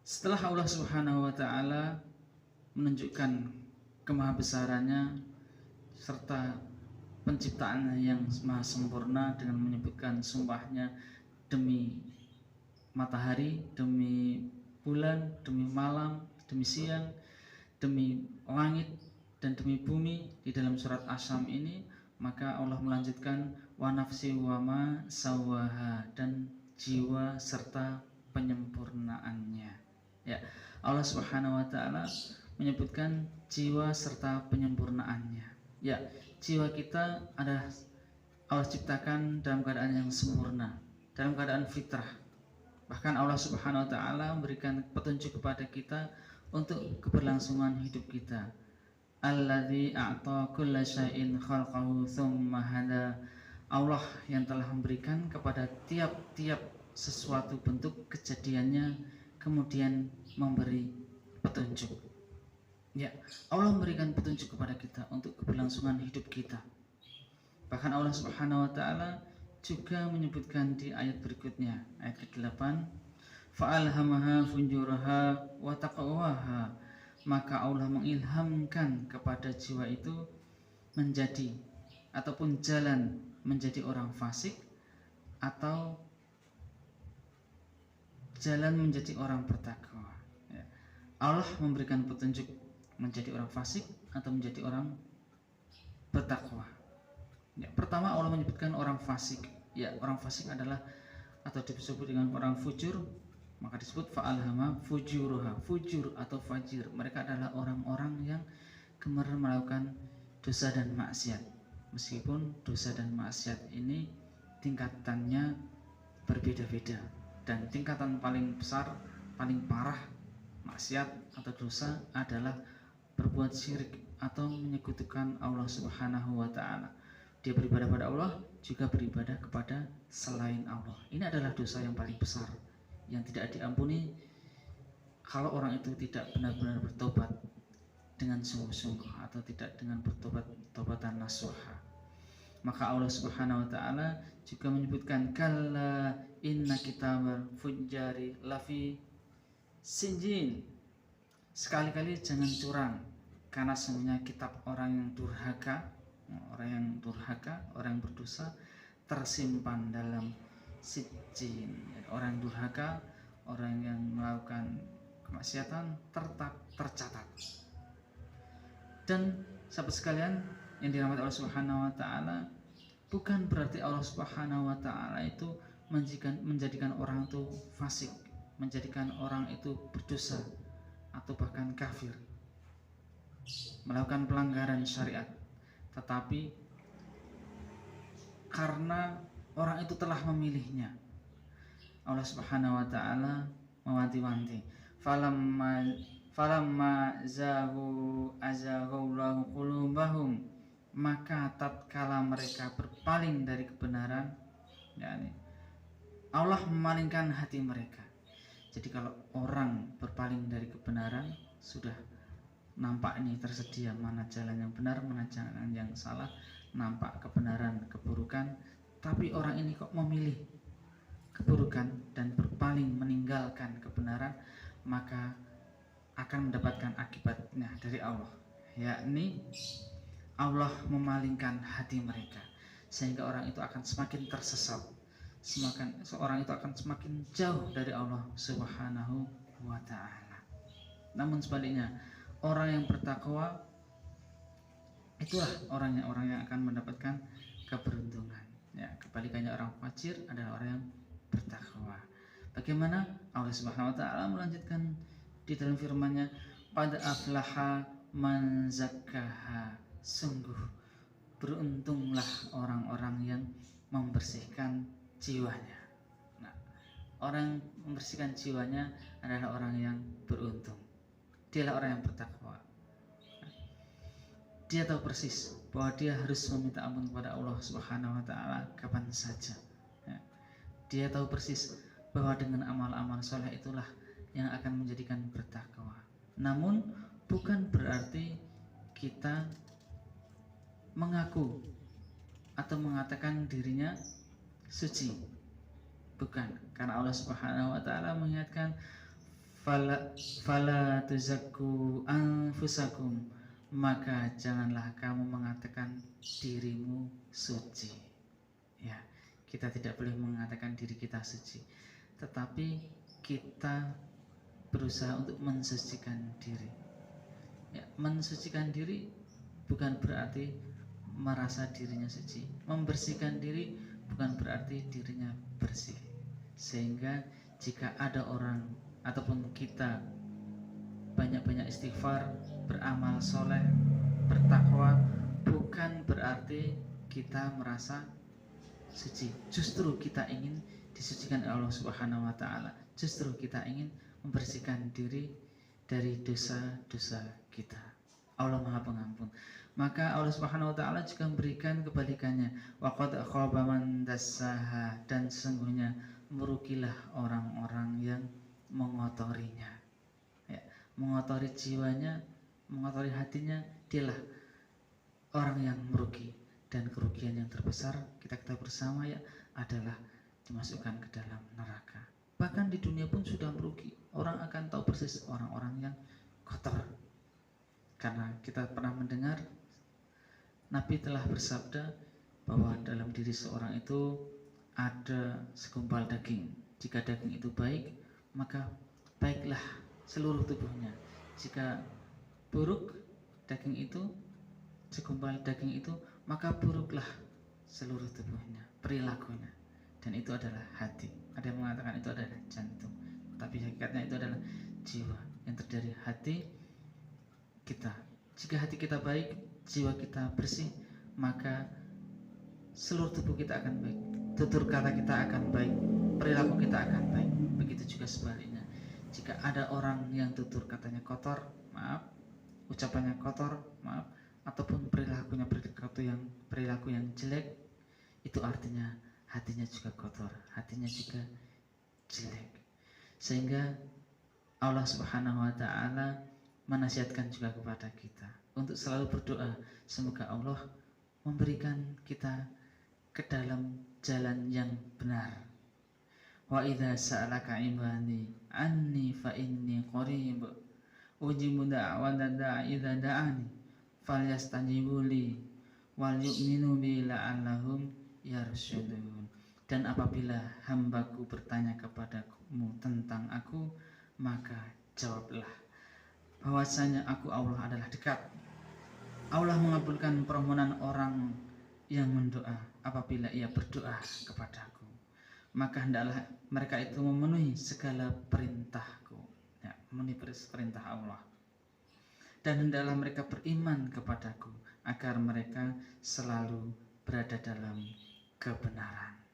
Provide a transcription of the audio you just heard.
Setelah Allah Subhanahu wa taala menunjukkan kemahabesarannya serta penciptaannya yang maha sempurna dengan menyebutkan sumpahnya demi matahari, demi bulan, demi malam, demi siang, demi langit dan demi bumi di dalam surat Asyam ini, maka Allah melanjutkan wa nafsi wa ma sawaha, dan jiwa serta penyempurnaannya. Ya, Allah Subhanahu wa taala menyebutkan jiwa serta penyempurnaannya. Ya, jiwa kita adalah Allah ciptakan dalam keadaan yang sempurna, dalam keadaan fitrah. Bahkan Allah Subhanahu wa taala memberikan petunjuk kepada kita untuk keberlangsungan hidup kita. Alladzi a'ta kulla syai'in khalqahu tsumma hada. Allah yang telah memberikan kepada tiap-tiap sesuatu bentuk kejadiannya, kemudian memberi petunjuk. Ya, Allah memberikan petunjuk kepada kita untuk keberlangsungan hidup kita. Bahkan Allah Subhanahu wa taala juga menyebutkan di ayat berikutnya, ayat ke-8, fa'alhamaha fujuraha wa taqwaha, maka Allah mengilhamkan kepada jiwa itu menjadi ataupun jalan menjadi orang fasik atau jalan menjadi orang bertakwa. Ya. Allah memberikan petunjuk menjadi orang fasik atau menjadi orang bertakwa. Ya, pertama Allah menyebutkan orang fasik. Ya, orang fasik adalah atau disebut dengan orang fujur, maka disebut fa'alhama fujuruha. Fujur atau fajir, mereka adalah orang-orang yang gemar melakukan dosa dan maksiat. Meskipun dosa dan maksiat ini tingkatannya berbeda-beda, dan tingkatan paling besar, paling parah maksiat atau dosa adalah berbuat syirik atau menyekutukan Allah Subhanahu wa taala. Dia beribadah pada Allah, juga beribadah kepada selain Allah. Ini adalah dosa yang paling besar yang tidak diampuni kalau orang itu tidak benar-benar bertobat dengan sungguh-sungguh atau tidak dengan bertobat-tobatan nasuha. Maka Allah Subhanahu wa taala juga menyebutkan kalla inna kitabal fujjari lafi sinjin. Sekali-kali jangan curang, karena semuanya kitab orang yang durhaka, orang yang berdosa tersimpan dalam sijin. Orang yang durhaka, orang yang melakukan kemaksiatan tercatat. Dan sahabat sekalian yang dirahmati Allah Subhanahu wa taala, bukan berarti Allah Subhanahu wa taala itu menjadikan orang itu fasik, menjadikan orang itu berdosa atau bahkan kafir, melakukan pelanggaran syariat. Tetapi karena orang itu telah memilihnya, Allah Subhanahu wa taala mewanti-wanti, falamma zahu azaghallahu qulubahum, maka tatkala mereka berpaling dari kebenaran, yakni Allah memalingkan hati mereka. Jadi kalau orang berpaling dari kebenaran, sudah nampak ini tersedia mana jalan yang benar, mana jalan yang salah, nampak kebenaran, keburukan, tapi orang ini kok memilih keburukan dan berpaling meninggalkan kebenaran, maka akan mendapatkan akibatnya dari Allah, yakni Allah memalingkan hati mereka, sehingga orang itu akan semakin tersesat, seorang itu akan semakin jauh dari Allah Subhanahu wa ta'ala. Namun sebaliknya, orang yang bertakwa itulah orang yang akan mendapatkan keberuntungan. Ya, kebalikannya orang fajir adalah orang yang bertakwa. Bagaimana? Allah Subhanahu wa ta'ala melanjutkan di dalam firman-Nya, qad aflaha man zakkaha, sungguh beruntunglah orang-orang yang membersihkan jiwanya. Nah, orang yang membersihkan jiwanya adalah orang yang beruntung. Dialah orang yang bertakwa. Dia tahu persis bahwa dia harus meminta ampun kepada Allah Subhanahu wa ta'ala kapan saja. Dia tahu persis bahwa dengan amal-amal soleh itulah yang akan menjadikan bertakwa. Namun bukan berarti kita mengaku atau mengatakan dirinya suci. Bukan, karena Allah Subhanahu wa ta'ala mengingatkan fala tuzakku anfusakum, maka janganlah kamu mengatakan dirimu suci. Ya, kita tidak boleh mengatakan diri kita suci, tetapi kita berusaha untuk mensucikan diri. Ya, mensucikan diri bukan berarti merasa dirinya suci. Membersihkan diri bukan berarti dirinya bersih. Sehingga jika ada orang ataupun kita banyak-banyak istighfar, beramal soleh, bertakwa, bukan berarti kita merasa suci. Justru kita ingin disucikan oleh Allah Subhanahu wa taala. Justru kita ingin membersihkan diri dari dosa-dosa kita. Allah Maha Pengampun. Maka Allah Subhanahu wa taala juga memberikan kebalikannya. Wa qad khaba man dassaha, dan sesungguhnya merugilah orang-orang yang mengotorinya. Ya, mengotori jiwanya, mengotori hatinya, dialah orang yang merugi. Dan kerugian yang terbesar kita bersama ya adalah dimasukkan ke dalam neraka. Bahkan di dunia pun sudah merugi. Orang akan tahu persis orang-orang yang kotor. Karena kita pernah mendengar Nabi telah bersabda bahwa dalam diri seorang itu ada segumpal daging. Jika daging itu baik, maka baiklah seluruh tubuhnya. Jika buruk daging itu, segumpal daging itu, maka buruklah seluruh tubuhnya, perilakunya. Dan itu adalah hati. Ada yang mengatakan itu adalah jantung, tapi hakikatnya itu adalah jiwa yang terdiri hati kita. Jika hati kita baik, jiwa kita bersih, maka seluruh tubuh kita akan baik, tutur kata kita akan baik, perilaku kita akan baik. Begitu juga sebaliknya. Jika ada orang yang tutur katanya kotor, maaf, ucapannya kotor, maaf, ataupun perilakunya perilaku yang jelek, itu artinya hatinya juga kotor, hatinya juga jelek. Sehingga Allah Subhanahu wa taala menasihatkan juga kepada kita untuk selalu berdoa semoga Allah memberikan kita ke dalam jalan yang benar. Wa idza sa'alaka ibadi anni fa inni qarib ujibu da'wata da'i idza da'ani falyastajibu li wal yu'minu bi la'allahum yarsyudun. Dan apabila hambaku bertanya kepadamu tentang aku, maka jawablah bahwasanya aku Allah adalah dekat. Allah mengabulkan permohonan orang yang mendoa apabila ia berdoa kepadaku. Maka hendaklah mereka itu memenuhi segala perintahku, ya, memenuhi perintah Allah. Dan hendaklah mereka beriman kepadaku agar mereka selalu berada dalam kebenaran.